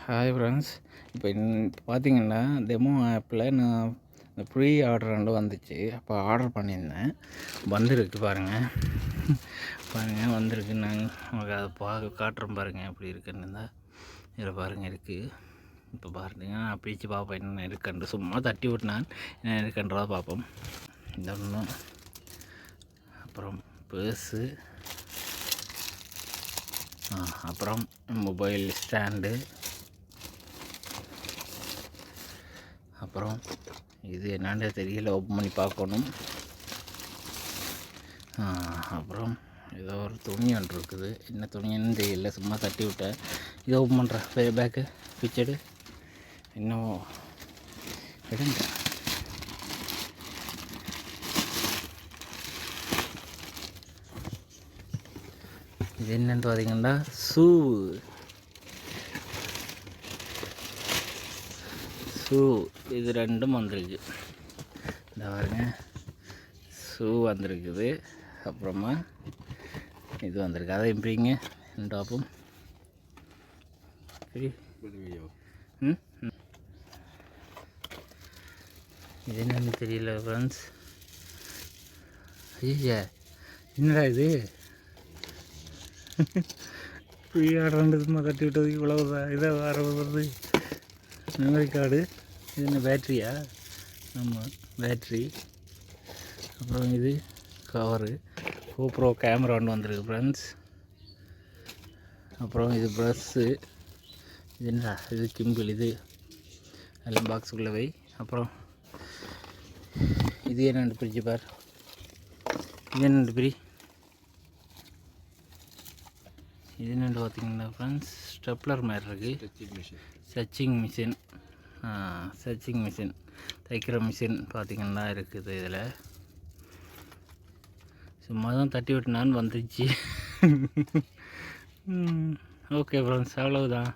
Hi friends. இப்போ பார்த்தீங்கன்னா demo ஆப்பில் நான் இந்த ப்ரீ ஆர்டர் ரெண்டு வந்துச்சு. அப்போ ஆர்டர் பண்ணியிருந்தேன், வந்திருக்கு பாருங்கள். பாருங்கள் வந்திருக்கு. நாங்கள் உங்களுக்கு அதை காட்டுறோம் பாருங்கள் எப்படி இருக்குன்னு. இருந்தால் இதில் பாருங்கள் இருக்குது. இப்போ பாருங்க நான் பிரித்து பார்ப்பேன் என்ன இருக்குன்னு. சும்மா தட்டி விட்டுனான் என்ன இருக்குன்றதை பார்ப்போம். இந்த ஒன்று, அப்புறம் பேர்ஸு, அப்புறம் மொபைல் ஸ்டாண்டு, அப்புறம் இது என்னான்னு தெரியல, ஓப்பன் பண்ணி பார்க்கணும். அப்புறம் ஏதோ ஒரு துணி ஒன்று இருக்குது, என்ன துணின்னு தெரியல, சும்மா தட்டி விட்டேன். இதை ஓப்பன் பண்ணுறேன். பேக்கு பிச்சடு இன்னும் எடுங்க. இது என்னன்னு பார்த்தீங்கன்னா ஷூ. இது ரெண்டும் வந்திருக்கு. இந்த பாருங்க, ஷூ வந்திருக்குது. அப்புறமா இது வந்திருக்கு. அதை எப்படிங்க டாப்பும் சரி. இது என்னன்னு தெரியல ஃப்ரெண்ட்ஸ். ஐயா என்னடா இது ஃப்ரீ ஆர்டர் சும்மா கட்டி விட்டதுக்கு இவ்வளவு இதாக வருது. மெமரி கார்டு, இது என்ன பேட்ரியா? ஆமாம் பேட்ரி. அப்புறம் இது கவரு, GoPro கேமரா ஒன்று வந்திருக்கு ஃப்ரெண்ட்ஸ். அப்புறம் இது ப்ரஷ்ஷு, இது என்னடா இது கிம்பிள், இது எல்லாம் பாக்ஸுக்குள்ளே வை. அப்புறம் இது என்னென்று பிரிச்சு பார். இது என்னென்று பிரி. இது என்னென்று பார்த்தீங்கன்னா ஃப்ரெண்ட்ஸ் ஸ்டெப்லர் மாதிரி இருக்குது. சச்சிங் மிஷின் தைக்கிற மிஷின் பார்த்திங்கன்னா இருக்குது. இதில் சும்மா தான் தட்டி விட்டுனான்னு வந்துச்சு. ஓகே ஃப்ரெண்ட்ஸ், அவ்வளவுதான்.